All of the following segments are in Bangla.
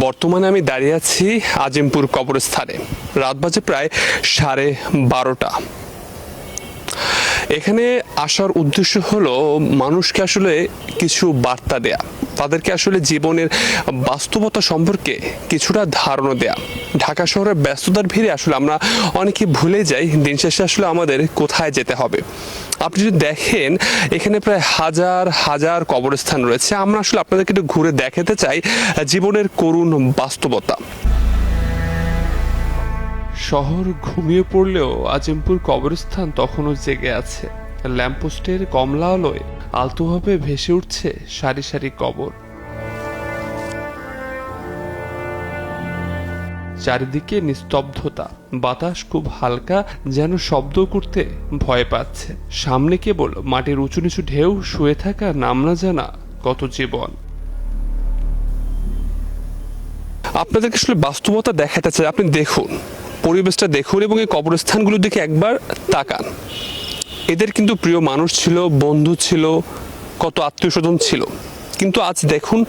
বর্তমানে আমি দাঁড়িয়ে আছি আজিমপুর কবরস্থানে। রাত বাজে প্রায় 12:30। এখানে আসার উদ্দেশ্য হলো মানুষকে আসলে কিছু বার্তা দেয়া, তাদেরকে আসলে জীবনের বাস্তবতা সম্পর্কে কিছুটা ধারণা দেয়া। ঢাকা শহরের ব্যস্ততার ভিড়ে আসলে আমরা অনেকে ভুলে যাই দিন শেষে আসলে আমাদের কোথায় যেতে হবে। আপনি যদি দেখেন এখানে প্রায় হাজার হাজার কবরস্থান রয়েছে। আমরা আসলে আপনাদেরকে একটু ঘুরে দেখাতে চাই জীবনের করুণ বাস্তবতা। শহর ঘুমিয়ে পড়লেও আজিমপুর কবরস্থান তখনও জেগে আছে। ল্যাম্পপোস্টের কমলা আলোয় আলতোভাবে ভেসে উঠছে সারি সারি কবর। চারিদিকে নিস্তব্ধতা, বাতাস খুব হালকা, যেন শব্দ করতে ভয় পাচ্ছে। সামনে কেবল মাটির উঁচু নিচু ঢেউ, শুয়ে থাকা নাম না জানা কত জীবন। আপনাদেরকে আসলে বাস্তবতা দেখাতে চাই। আপনি দেখুন, পরিবেশটা দেখুন এবং এই কবরস্থানগুলোর দিকে একবার তাকান। এদের কিন্তু প্রিয় মানুষ ছিল, বন্ধু ছিল, কত আত্মীয় স্বজন ছিল। কিন্তু আজ দেখুন,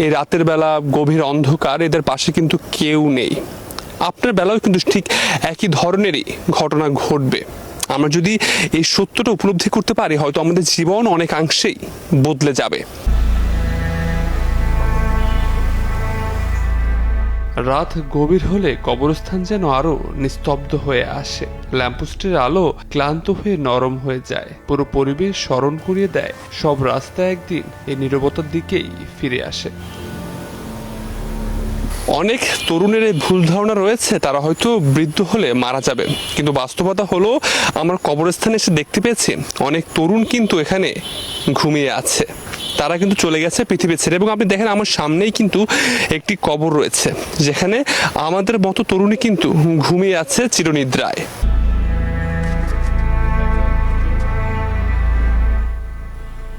এই রাতের বেলা গভীর অন্ধকার, এদের পাশে কিন্তু কেউ নেই। আপনার বেলাও কিন্তু ঠিক একই ধরনেরই ঘটনা ঘটবে। আমরা যদি এই সত্যটা উপলব্ধি করতে পারি, হয়তো আমাদের জীবন অনেকাংশেই বদলে যাবে। রাত গভীর হলে কবরস্থান যেন আরো নিস্তব্ধ হয়ে আসে। ল্যাম্পপোস্টের আলো ক্লান্ত হয়ে নরম হয়ে যায়। পুরো পরিবেশ স্মরণ করিয়ে দেয় সব রাস্তা একদিন এই নীরবতার দিকেই ফিরে আসে। অনেক তরুণের এই ভুল ধারণা রয়েছে তারা হয়তো বৃদ্ধ হলে মারা যাবে, কিন্তু বাস্তবতা হলো আমার কবরস্থানে এসে দেখতে পেয়েছি অনেক তরুণ কিন্তু এখানে ঘুমিয়ে আছে। তারা কিন্তু চলে গেছে পৃথিবী ছেড়ে। এবং আপনি দেখেন আমার সামনেই কিন্তু একটি কবর রয়েছে, যেখানে আমাদের মতো তরুণী কিন্তু ঘুমিয়ে আছে চিরনিদ্রায়।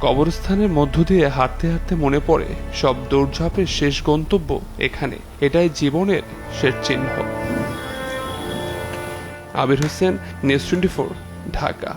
কবরস্থানের মধ্য দিয়ে হাঁটতে হাঁটতে মনে পড়ে সব দৌড়ঝাঁপের শেষ গন্তব্য এখানে। এটাই জীবনের শেষ চিহ্ন। আবির হোসেন, নিউজ 24, ঢাকা।